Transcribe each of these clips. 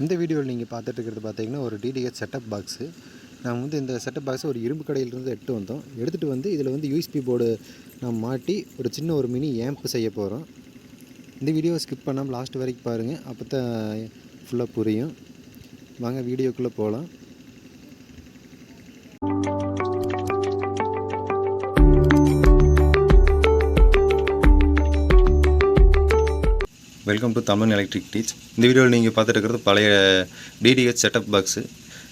இந்த வீடியோவில் நீங்கள் பார்த்துட்டு இருக்கிறது பார்த்தீங்கன்னா ஒரு டிடிஹெச் செட்டப் பாக்ஸு. நான் வந்து இந்த செட்டப் பாக்ஸை ஒரு இரும்பு கடையிலிருந்து எடுத்துகிட்டு வந்து இதில் வந்து யூஎஸ்பி போர்டு நான் மாட்டி ஒரு சின்ன ஒரு மினி ஆம்ப் செய்ய போகிறோம். இந்த வீடியோவை ஸ்கிப் பண்ணாமல் லாஸ்ட் வரைக்கும் பாருங்கள், அப்போ தான் ஃபுல்லாக புரியும். வாங்க வீடியோக்குள்ளே போகலாம். Welcome to Tamil electric teach. இந்த வீடியோவில் நீங்கள் பார்த்துட்டு இருக்கிறது பழைய டிடிஹெச் செட்டப் பாக்ஸு.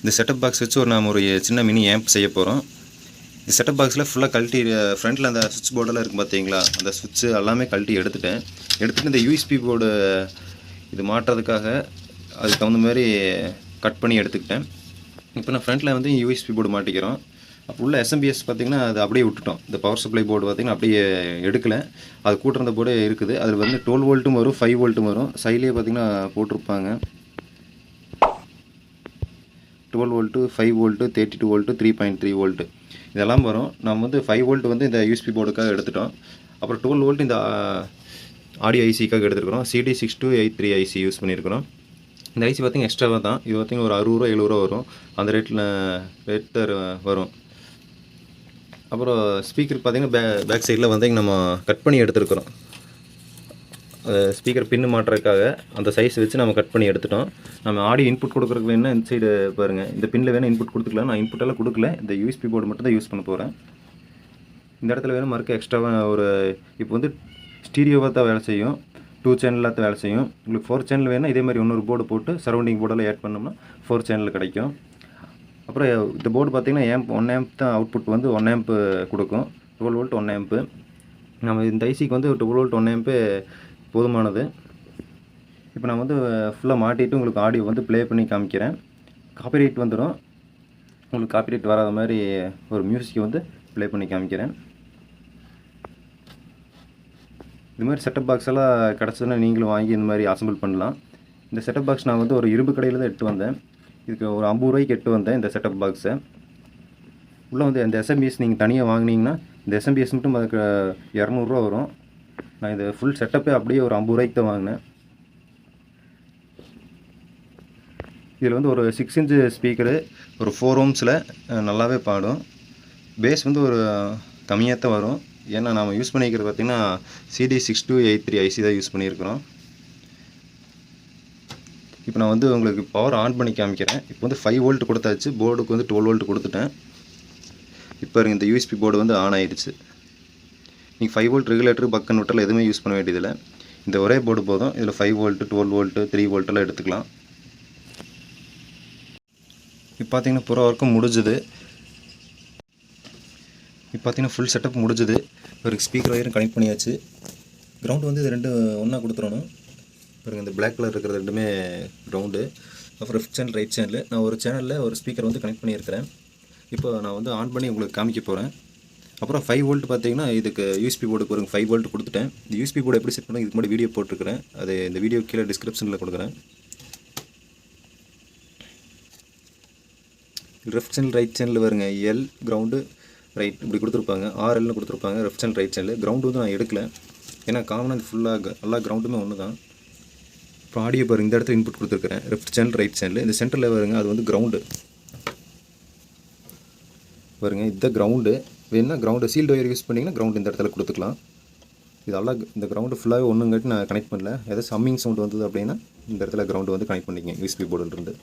இந்த செட்டப் பாக்ஸ் வச்சு நாம் ஒரு சின்ன மினி ஆம்ப் செய்ய போகிறோம். இந்த செட்டப் பாக்ஸில் ஃபுல்லாக கழட்டி ஃப்ரண்ட்டில் அந்த சுவிட்ச் போர்டெல்லாம் இருக்குது பார்த்தீங்களா, அந்த சுவிட்சு எல்லாமே கழட்டி எடுத்துகிட்டு இந்த யூஎஸ்பி போர்டு இது மாட்டுறதுக்காக அதுக்கு தகுந்த மாதிரி கட் பண்ணி எடுத்துக்கிட்டேன். இப்போ நான் ஃப்ரண்ட்டில் வந்து யூஎஸ்பி போர்டு மாட்டிக்கிறோம். அப்போ உள்ள எஸ்எம்பிஎஸ் பார்த்திங்கன்னா அது அப்படியே விட்டுட்டோம். இந்த பவர் சப்ளை போர்டு பார்த்திங்கன்னா அப்படியே எடுக்கலை, அது கூட்டுறந்த போர்டே இருக்குது. அதில் வந்து 12 வோல்ட்டும் வரும், 5 வோல்ட்டும் வரும். சைட்லேயே பார்த்திங்கன்னா போட்டிருப்பாங்க 12 வோல்ட்டு, 5 வோல்ட்டு, 32 வோல்ட்டு, 3.3 வோல்ட்டு இதெல்லாம் வரும். நம்ம வந்து 5 வோல்ட் வந்து இந்த யூஎஸ்பி போர்டுக்காக எடுத்துட்டோம். அப்புறம் 12 வோல்ட் இந்த ஆடியோ ஐசிக்காக எடுத்துருக்குறோம். CD6283 ஐசி யூஸ் பண்ணியிருக்கிறோம். இந்த ஐசி பார்த்திங்கன்னா எக்ஸ்ட்ராவாக தான், இது பார்த்திங்கன்னா ஒரு 60 ரூபா 70 ரூபா வரும். அந்த ரேட்டில் வரும். அப்புறம் ஸ்பீக்கர் பார்த்திங்கன்னா பேக் சைடில் வந்து நம்ம கட் பண்ணி எடுத்துருக்குறோம். ஸ்பீக்கர் பின்னு மாட்டுறதுக்காக அந்த சைஸ் வச்சு நம்ம கட் பண்ணி எடுத்துட்டோம். நம்ம ஆடியோ இன்புட் கொடுக்குறதுக்கு வேணுன்னா இந்த சைடு பாருங்கள், இந்த பின்னில் வேணால் இன்புட் கொடுத்துக்கலாம். நான் இன்புட்டெல்லாம் கொடுக்கல, இந்த யூஎஸ்பி போர்டு மட்டும் தான் யூஸ் பண்ண போகிறேன். இந்த இடத்துல வேணும் மறுக்க எக்ஸ்ட்ராவாக ஒரு இப்போ வந்து ஸ்டீரியோவாக தான் வேலை செய்யும், 2 சேனலாக தான் வேலை செய்யும். உங்களுக்கு 4 சேனல் வேணுன்னா இதே மாதிரி இன்னொரு போர்டு போட்டு சரௌண்டிங் போர்டெல்லாம் ஆட் பண்ணோம்னா 4 சேனல் கிடைக்கும். அப்புறம் இந்த போர்டு பார்த்திங்கன்னா ஒன் ஆம்ப் தான் அவுட்புட் வந்து 1 ஆம்ப் கொடுக்கும். 12 வோல்ட் 1 ஆம்ப்பு. நம்ம இந்த ஐசிக்கு வந்து 12 வோல்ட் 1 ஆம்ப்பு போதுமானது. இப்போ நான் வந்து ஃபுல்லாக மாட்டிட்டு உங்களுக்கு ஆடியோ வந்து ப்ளே பண்ணி காமிக்கிறேன். காப்பிரைட் வந்துடும். உங்களுக்கு காப்பிரைட் வராத மாதிரி ஒரு மியூசிக்கை வந்து ப்ளே பண்ணி காமிக்கிறேன். இது மாதிரி செட்டப் பாக்ஸ் எல்லாம் கிடச்சதுன்னா நீங்களும் வாங்கி இந்த மாதிரி அசம்பிள் பண்ணலாம். இந்த செட்டப் பாக்ஸ் நான் வந்து ஒரு இரும்பு கடையில் தான் எடுத்து வந்தேன். இதுக்கு ஒரு 50 ரூபாய்க்கு எட்டு வந்தேன் இந்த செட்டப் பாக்ஸை. உள்ளே வந்து அந்த எஸ்எம்பிஎஸ் நீங்கள் தனியாக வாங்கினீங்கன்னா இந்த எஸ்எம்பிஎஸ் மட்டும் அதுக்கு 200 ரூபா வரும். நான் இது ஃபுல் செட்டப்பே அப்படியே ஒரு 50 ரூபாய்க்கு தான் வாங்கினேன். இதில் வந்து ஒரு 6 இன்ச்சு ஸ்பீக்கரு, ஒரு 4 ohmஸில் நல்லாவே பாடும். பேஸ் வந்து ஒரு கம்மியாக தான் வரும். ஏன்னா நாம் யூஸ் பண்ணிக்கிறது பார்த்திங்கன்னா CD6283 ஐசி தான் யூஸ் பண்ணியிருக்கிறோம். இப்போ நான் வந்து உங்களுக்கு பவர் ஆன் பண்ணி காமிக்கிறேன். இப்போ வந்து 5 வோல்ட் கொடுத்தாச்சு, போர்டுக்கு வந்து 12 வோல்ட் கொடுத்துட்டேன். இப்போ இந்த யூஎஸ்பி போர்டு வந்து ஆன் ஆயிடுச்சு. நீங்கள் 5 வோல்ட் ரெகுலேட்டர் பக் கன்வெர்ட்டர் எதுவுமே யூஸ் பண்ண வேண்டியதில்லை. இந்த ஒரே போர்டு போதும். இதில் 5 வோல்ட்டு 12 வோல்ட்டு 3 வோல்ட்டெல்லாம் எடுத்துக்கலாம். இப்போ பார்த்தீங்கன்னா பூரா ஒர்க்கும் முடிஞ்சுது. இப்போ பார்த்தீங்கன்னா ஃபுல் செட்டப் முடிஞ்சுது. ஒரு ஸ்பீக்கர் வயரும் கனெக்ட் பண்ணியாச்சு. கிரவுண்டு வந்து இது ரெண்டு ஒன்றா கொடுத்துடணும். பாருங்கள், இந்த பிளாக் கலர் இருக்கிறது ரெண்டுமே கிரவுண்டு. அப்புறம் லெஃப்ட் சேனல் ரைட் சேனல். நான் ஒரு சேனலில் ஒரு ஸ்பீக்கர் வந்து கனெக்ட் பண்ணியிருக்கிறேன். இப்போ நான் வந்து ஆன் பண்ணி உங்களுக்கு காமிக்க போகிறேன். அப்புறம் 5 வோல்ட் பார்த்தீங்கன்னா இதுக்கு யூஎஸ்பி போர்டுக்கு ஒரு 5 வோல்ட் கொடுத்துட்டேன். இந்த யூஎஸ்பி போர்டு எப்படி செட் பண்ண இதுக்கு முன்னாடி வீடியோ போட்டிருக்கிறேன். அது இந்த வீடியோ கீழே டிஸ்கிரிப்ஷனில் கொடுக்குறேன். லெஃப்ட் சேனல் ரைட் சேனல் வருங்க, எல் கிரவுண்டு ரைட் இப்படி கொடுத்துருப்பாங்க, ஆர்எல்னு கொடுத்துருப்பாங்க. Left channel right channel. Ground வந்து நான் எடுக்கலை, ஏன்னா காமனாக இது ஃபுல்லாக எல்லா கிரவுண்டுமே ஒன்று தான். இப்போ ஆடியோ பாருங்கள், இந்த இடத்துல இன்புட் கொடுத்துருக்குறேன், லெஃப்ட் சேனல் ரைட் சேனல். இந்த சென்டரில் வருங்க, அது வந்து கிரவுண்டு பாருங்கள். இதுதான் கிரவுண்டு. வேணுன்னா கிரவுண்டு சீல்டு ஒயர் யூஸ் பண்ணிங்கன்னா கிரவுண்டு இந்த இடத்துல கொடுத்துக்கலாம். இதெல்லாம் இந்த கிரவுண்டு ஃபுல்லாகவே ஒன்றுங்காட்டி நான் கனெக்ட் பண்ணல. ஏதாவது சம்மிங் சவுண்ட் வந்தது அப்படின்னா இந்த இடத்துல கிரவுண்டு வந்து கனெக்ட் பண்ணிக்கங்க யூஎஸ்பி போர்டிலிருந்து.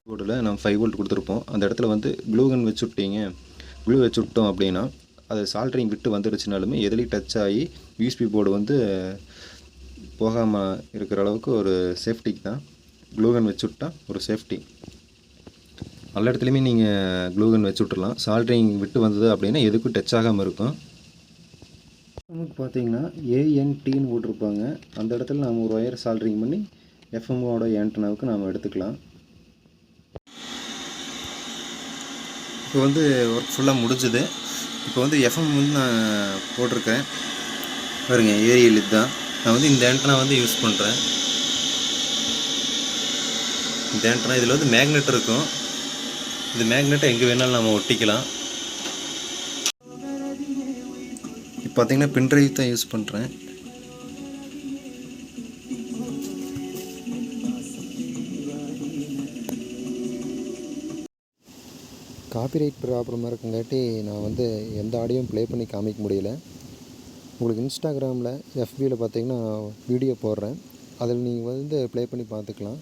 போர்டில் நம்ம 5 வோல்ட் கொடுத்துருப்போம். அந்த இடத்துல வந்து க்ளூகன் வச்சு விட்டீங்க, க்ளூ வச்சு விட்டோம் அப்படின்னா அது சால்ட்ரிங் விட்டு வந்துடுச்சுனாலுமே எதுலேயும் டச் ஆகி யூஎஸ்பி போர்டு வந்து போகாமல் இருக்கிற அளவுக்கு ஒரு சேஃப்டிக்கு தான் க்ளூகன் வச்சு விட்டா ஒரு சேஃப்டி. எல்லா இடத்துலையுமே நீங்கள் க்ளூகன் வச்சு விட்டுறலாம். சால்ட்ரிங் விட்டு வந்தது அப்படின்னா எதுக்கும் டச் ஆகாமல் இருக்கும். நமக்கு பார்த்தீங்கன்னா ஏஎன்டின்னு போட்டிருப்பாங்க. அந்த இடத்துல நாம் ஒரு ஒயர் சால்ட்ரிங் பண்ணி எஃப்எம்மோட ஆண்டனாவுக்கு நாம் எடுத்துக்கலாம். இப்போ வந்து ஒர்க் ஃபுல்லாக முடிஞ்சுது. இப்போ வந்து எஃப்எம் வந்து நான் போட்டிருக்கேன் பாருங்க, ஏரியல் இதுதான். நான் வந்து இந்த ஆண்டனா வந்து யூஸ் பண்ணுறேன். இந்த ஆண்டனா இதில் வந்து மேக்னெட் இருக்கும். இது மேக்னெட்டை எங்கே வேணாலும் நம்ம ஒட்டிக்கலாம். இப்போ பார்த்தீங்கன்னா பின்ட்ரைவ் தான் யூஸ் பண்ணுறேன். காப்பிரைட் ப்ராப்ளமாக இருக்குங்காட்டி நான் வந்து எந்த ஆடியோவும் ப்ளே பண்ணி காமிக்க முடியல. உங்களுக்கு இன்ஸ்டாகிராமில், எஃபியில் பார்த்தீங்கன்னா வீடியோ போடுறேன். அதில் நீங்கள் வந்து ப்ளே பண்ணி பார்த்துக்கலாம்.